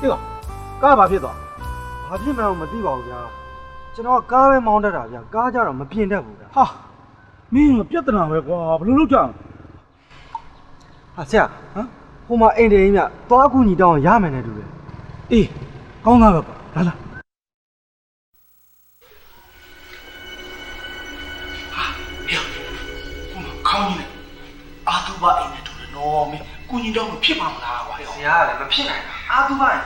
ဟေးကားဘာဖြစ်သွားဘာဖြစ်မှန်းမသိပါဘူးဗျာကျွန်တော်ကားပဲမောင်းတတ်တာဗျာကားကြတော့မပြင်တတ်ဘူးဗျာဟာမင်းပြဿနာပဲကွာဘယ်လိုလုပ်ကြလဲဟာဆရာဟမ်ဟိုမှာအိမ်တည်းကြီးမြသွားကူညီတောင်းရမယ်နဲ့တူတယ်အေးကောင်းသားပဲကွာလာလာခေါင်းကြီးနဲ့အာသူဘအိမ်နဲ့တူတယ်နော်မင်းကုညီတော့မဖြစ်ပါမလားကွာဆရာကလည်းမဖြစ်နိုင်တာအာသူဘအိမ်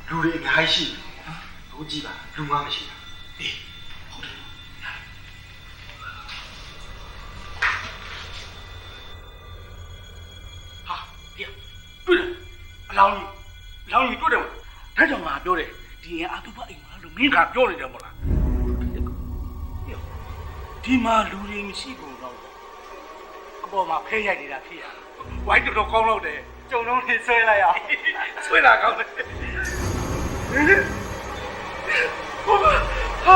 လူတွေအများကြီးရှိတယ်တို့ကြည့်ပါလူမှမရှိတာအေးဟုတ်တယ်ဟာပြတွေ့တယ်အလောင်းကြီးတွေ့တယ်ဒါကြောင့်ငါပြောတယ်ဒီရင်အာသူဘအိမ်မှာလူမင်းကပြောနေတယ်မို့လားဒီမှာလူတွေမရှိဘူးတော့အပေါ်မှာဖဲရိုက်နေတာဖြစ်ရဝိုင်းတော်ကောင်းလို့တယ်ကြုံလုံးလေးဆွဲလိုက်ရဆွဲလာကောင်းတယ်ဟုတ်ပါဟာ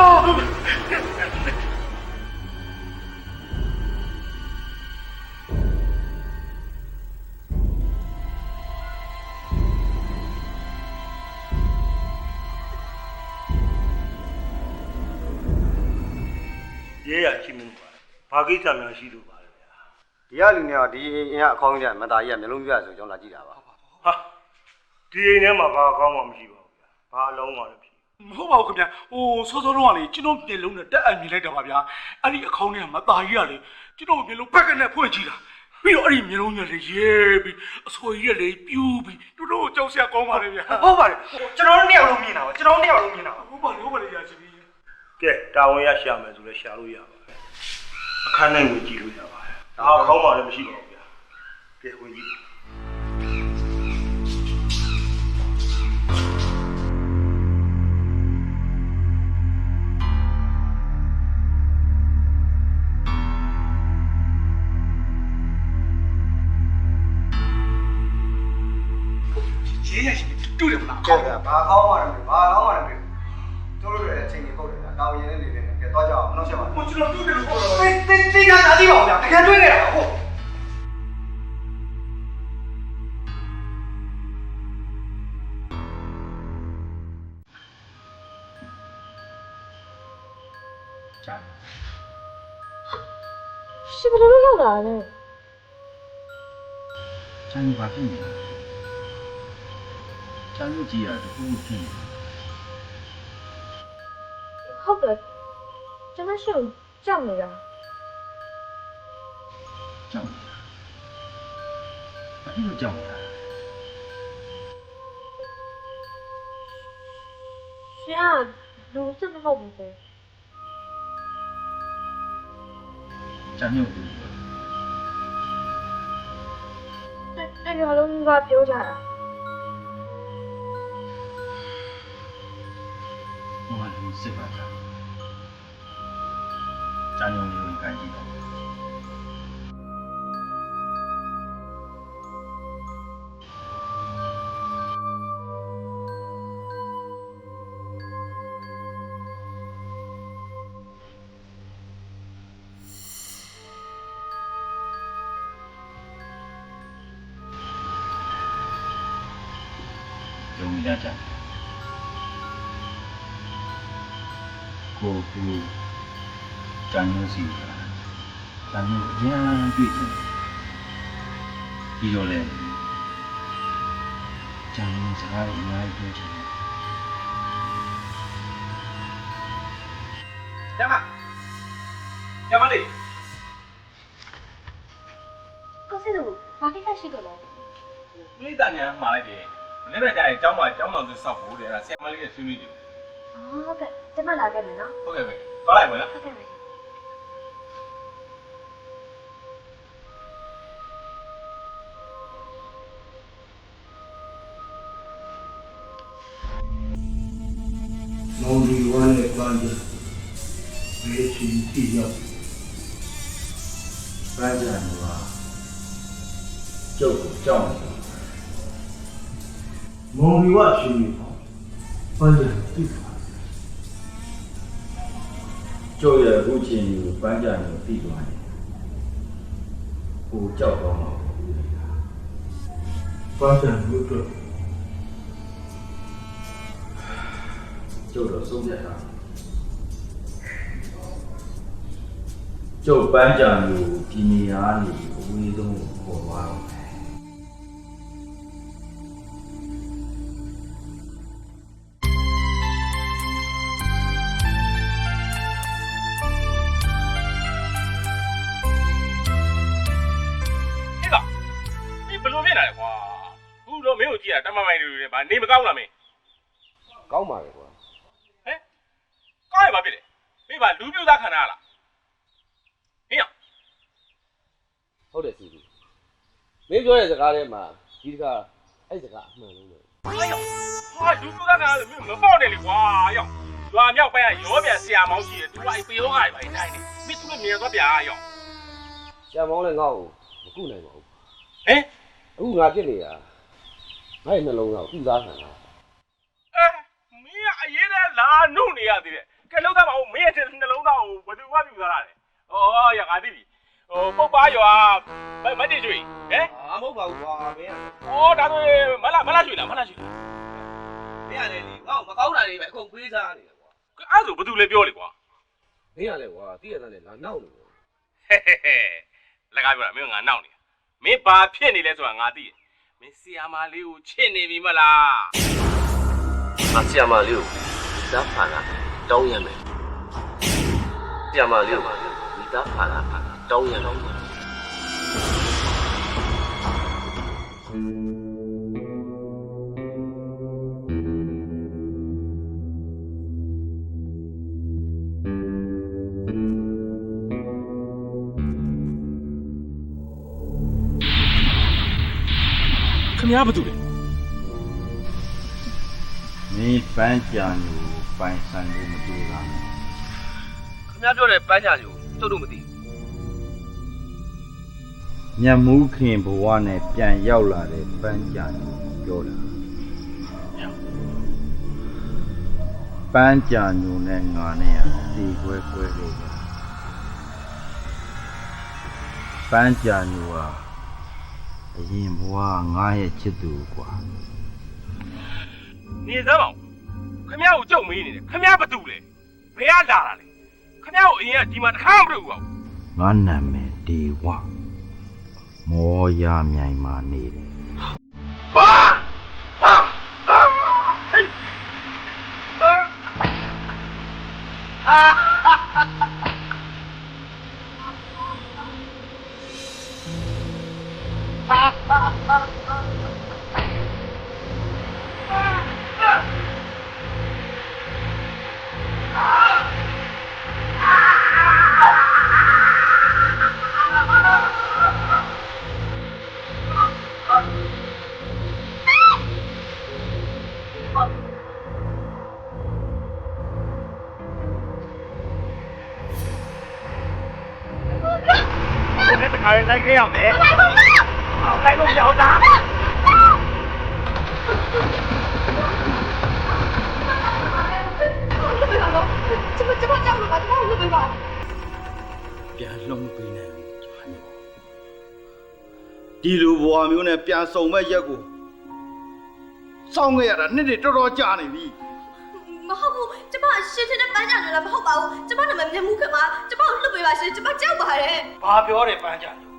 ရဲရချင်းမင်းဘာကိစ္စများရှိလို့ပါလဲဗျာဒီကလူတွေကဒီအင်းအခေါင်းကြီးကမသားကြီးကမျိုးလုံးပြဆိုကျွန်တော်လာကြည့်တာပါဟာဒီအိမ်ထဲမှာဘာအကောင်းမှမရှိပါဘူးဗျာဘာအလုံးမှလည်းဖြစ်မဟုတ်ပါဘူးခင်ဗျာဟိုစောစောတော့ကလေကျွန်တော်ပြင်လုံးနဲ့တက်အံမြင်လိုက်တာပါဗျာအဲ့ဒီအခေါင်းထဲကမသားကြီးကလေကျွန်တော်ပြင်လုံးဘက်ကနဲ့ဖွင့်ကြည့်တာပြီးတော့အဲ့ဒီမျိုးလုံးကြီးလေရဲပြီးအဆွေကြီးလေပြူးပြီးတို့တို့ကြောက်စရာကောင်းပါလေဗျာဟုတ်ပါတယ်ကျွန်တော်တို့နှစ်ယောက်လုံးမြင်တာပါကျွန်တော်တို့နှစ်ယောက်လုံးမြင်တာဟုတ်ပါတယ်ရရှိပြီကဲတာဝန်ရရှာမယ်ဆိုလဲရှာလို့ရပါတယ်အခန်းနိုင်ဝင်ကြည့်လို့ရပါတယ်ဒါအခေါင်းမှလည်းမရှိပါဘူးဗျာကဲဝင်ကြည့်ရေးရရှိတူတယ်မလားဟုတ်ကဲ့ဘာခေါင်းမှလည်းဘာခေါင်းမှလည်းတို့တို့ရဲ့အချိန်ကြီးပုတ်တယ်တာဝန်ရင်းနေနေကဲတော့ကြအောင်မနှောက်ရှက်ပါဘူးကျွန်တော်တူတယ်လို့တေးကသာသိပါဦးဗျာတကယ်တွေ့ခဲ့တာဟုတ်ရှင်ဘယ်လိုရောက်လာလဲကျန်ဘာဖြစ်နေလဲကျန်လို့ကြည့်ရတခုဖြစ်နေဟုတ်တယ်ကျွန်မရှင်ကြောက်နေတာကြောက်ဘာလို့ကြောက်လဲရှင်ကလူစစ်မဟုတ်ဘူးပဲကျန်လို့ဘူးအဲ့ဒီလုံးကပြောကြတာ我很喜欢他，占用你有感激的。容易点讲。ကိုကျန်လို့စီတာကျန်လို့ရမ်းတွေ့တယ်ပြီးတော့လေကျန်စကားအများကြီးပြောချင်တယ်ကျမလေးကိုစစ်တို့ဘာကိစ္စရှိကြလဲမိသားညာမှာလိုက်တယ်မနေ့ကကြာရင်ကျောင်းမှာသူစောက်ဖို့တယ်အဲ့ဒါဆရာမလေးရဲ့ဆွေးနွေးတယ်ဟုတ်ကဲ့ကျွန်မလာခဲ့မယ်နော်ဟုတ်ကဲ့ပဲသွားလိုက်ပါလားဟုတ်ကဲ့ပါမောင်ဒီဝါနဲ့ပန်းတယ်ဘယ်ချင်းကြည့်ရောက်ပန်းကြံကကျုပ်ကိုကြောက်နေတယ်မောင်ဒီဝါရှင်ပန်းတယ်ကြည့်ကျုပ်ရဲ့အခုချင်းကိုပန်းကြံကိုပြီးသွားတယ်ကိုကြောက်တော့မှာပန်းတယ်လို့တော့ ပန်းကြံကိုကြောက်နေတယ် မင်းသားညာမှာလိုက်တယ်မနေ့ကကြာရင်ကျောင်းမှာလာ ကျုပ်တော့ဆုံးဖြတ်တာကျုပ်ပန်းကြံမျိုးဒီနေရာနေအဝေးဆုံးခေါ်သွားတော့ဘလို့ဖြစ်လာလဲကွာခုတော့မင်းကိုကြည့်ရတမမိုင်တွေနဲ့ဗာနေမကောင်းလားမင်း ကောင်းပါလေကွာ ဟမ်ကောင်းရပါဖြစ်တယ်မင်းဗာလူပြိုသားခံရလားဟင်းရ ဟုတ်တယ်စီစီမင်းပြောတဲ့စကားထဲမှာဒီတခါအဲ့စကားအမှန်လုံးပဲ ဟာလူပြိုသားခံရလို့မင်းမပေါ့တယ်လေကွာရောက်ရွာမြောက်ပိုင်းကရောပြန်ဆရာမောင်းကြီးတယ်သူကအဲ့ပေရောကတွေပဲတိုင်းတယ်မင်းသူတို့မြင်သွားဗျာရောက် ဆရာမောင်းလည်းငါ့ကိုမကုနိုင်ပါဘူး ဟမ် အခုငါဖြစ်နေတာငါ့ရဲ့နှလုံးသားကိုဥစားခံတာ မင်းကအရေးနဲ့လာနှုတ်နေရသေးတယ်ကဲလုံးသားမဟုတ်မင်းရဲ့နှလုံးသားကိုဘယ်သူမှပြူသားရတယ်ဩရငါသိပြီပုတ်ပါရွာမတ်တိကျွေဟမ် အာမဟုတ်ပါဘူးကွာမင်းက ဒါဆိုမလားရွှေလားမင်းကလည်းလေငါ့ကိုမကောင်းတာတွေပဲအကုန်ပေးစားနေတယ်ကွာ အဲ့ဆိုဘယ်သူလဲပြောလေကွာ မင်းကလည်းကွာတည့်ရတဲ့လာနောက်နေတယ် လကားပြောတာမင်းကငါနောက်နေမင်းဘာဖြစ်နေလဲဆိုတာငါသိတယ်မင်းဆီယာမာလေးကိုချစ်နေပြီမလား ငါဆရာမလေးကိုမိသားဖာလာတောင်းရမယ်ဆရာမလေးကိုမိသားဖာလာတောင်းရတော့ခင်ဗျားဘာတူလဲ မင်းပန်းကြံမျိုးပိုင်ဆိုင်လို့မတွေ့တာနဲ့ ခင်ဗျားပြောတဲ့ပန်းချာကြီးကိုကျုပ်တို့မသိဘူး မြတ်မှုခင်ဘဝနဲ့ပြန်ရောက်လာတဲ့ပန်းကြံမျိုးပြောတာပန်းကြံမျိုးနဲ့ငါနဲ့ဒီခွဲခွဲလေးပဲပန်းကြံမျိုးဟာအရင်ဘဝငါရဲ့ချစ်သူကွာ နေစမ်းပါဦးခင်ဗျားကိုကြုံမေးနေတယ်ခင်ဗျားဘာတူလဲဘယ်ကလာတာလဲခင်ဗျားကိုအရင်ကဒီမှာတစ်ခါမှမတွေ့ဘူးပါဘူး ငါနာမည်ဒေဝမောရမြိုင်မှာနေတယ် တခါရင်လိုက်ခဲ့ရမယ်လိုက်လို့ပြောတာ 这么叫了吧，这么会吧？ ပြန်လုံးမပေးနိုင်ဘူးဒီလိုဘဝမျိုးနဲ့ပြန်ဆုံမဲ့ရက်ကိုစောင့်ခဲ့ရတာနှစ်တော်တော်ကြာနေပြီ မဟုတ်ဘူးကျမရှင်းရှင်းနဲ့ပန်းကြလို့လည်းမဟုတ်ပါဘူးကျမနာမည်မျက်မှုခင်မှာကျမကိုလွတ်ပေးပါရှင်ကျမကြောက်ပါတယ် ဘာပြောတယ်ပန်းကြမျိုး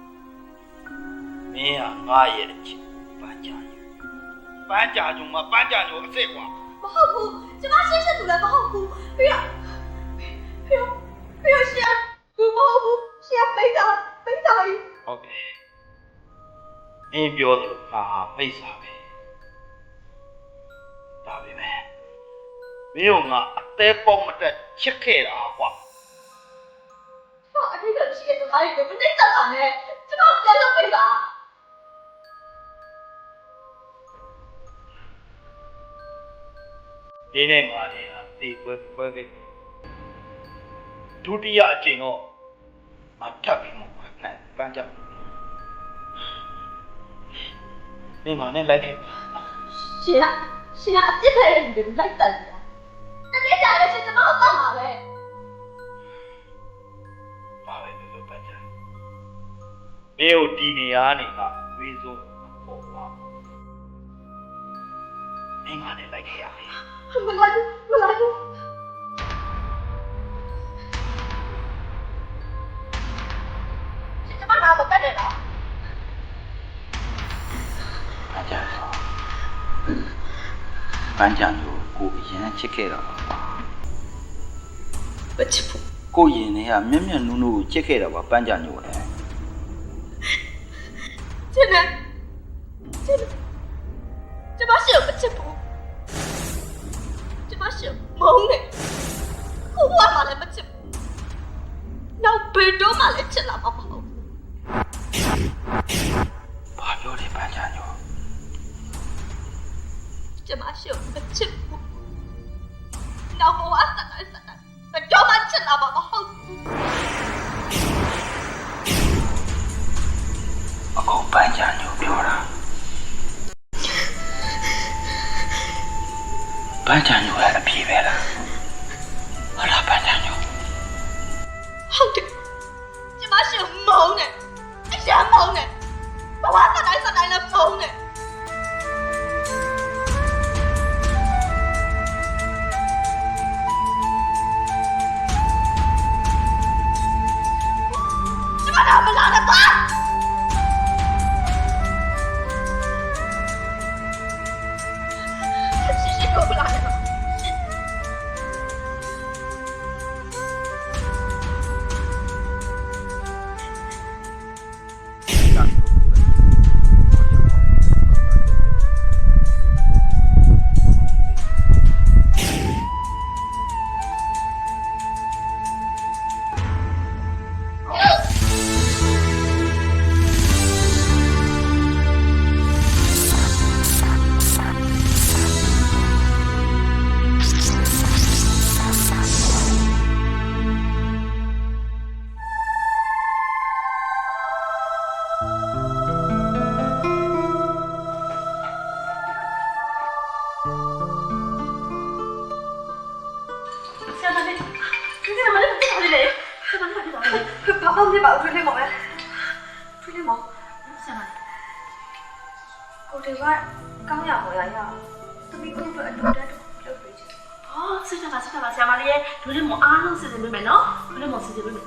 မင်းဟာငါရဲ့အချစ်ပန်းကြမျိုးပန်းကြမျိုးမှာပန်းကြမျိုးအစ်စ်ကွာ မဟုတ်ဘူးကျမရှင်းရှင်းသူလည်းမဟုတ်ဘူးပြီးတော့ရှင်ဘူးမဟုတ်ဘူးရှင်ပိတ်တာကြီး ဟုတ်ကဲ့အင်းပြောတယ်ဟာပိတ်စာပဲဒါပဲမင်းတို့ငါအသေးပေါက်မတက်ချစ်ခဲ့တာကွာ ကျမအထိတ်ကရှိတဲ့စကားတွေမသိတတ်ပါနဲ့ကျမပြန်လုပ်ပေးပါ ဒီနေ့ငါလည်းဒီပွဲပဲဒုတိယအချိန်တော့အထပ်ပြီးမှနဲ့ပန်းကြမင်းမနဲ့လိုက်ခဲ့ ရှင်ကအပြစ်ခဲ့တဲ့လူတွေလိုက်တတ်နေတာတကယ်ကြတယ်ရှင်ကျမတို့တတ်မှာပဲ ပါပဲပြောပန်းကြမင်းတို့ဒီနေရာနေကဝေးဆုံးပေါ့ကွာမင်းမနဲ့လိုက်ခဲ့ရမယ် မလိုက် ကျမနာမတက်နဲ့လား ဘာကြလဲပန်းချံကိုကိုအရင်ချစ်ခဲ့တာပါ မချစ်ဘူး ကိုရင်နဲ့ကမျက်မျက်နှူးနှူးကိုချစ်ခဲ့တာပါပန်းချံညို့လည်း ကျန်တယ်ကျမရှိမချစ်ဘူးကျမရှိမုန်းတယ်ကိုကမှလည်းမချစ်ဘူးနောက်ဘယ်တော့မှလည်းချစ်လာမှာမဟုတ် ဘာပြောလဲပန်းချံညို့ ကျမရှိမချစ်ဘူးနောက်ဘဝစတဲ့ဘယ်တော့မှချစ်လာမှာမဟုတ် အခုပန်းချံညို့ပြောတာပန်းချံညို့ရဲ့အပြေပဲလားဟုတ်လားပန်းချံညို့ ဟုတ်တယ်ကျမရှိမုန်းတယ်အရာမုန်းတယ်ဘဝစတဲ့လည်းမုန်းတယ်ကျမတော့မလာတော့ပါရှိကိုလာတယ် ဘာမှမဖြစ်ပါဘူးထွေးလေးမောင်ရဲ့ထွေးလေးမောင်ဆရာမကိုတေကကောင်းရပေါ်ရရသူမိကိုအတွက်အတူတက်လုပ်ပေးချင် 哦，是的吧，是的吧，小马丽，昨天我အားလုံးစီစဉ်ပေးမယ်နော်။昨天我စီစဉ်ပေးမယ်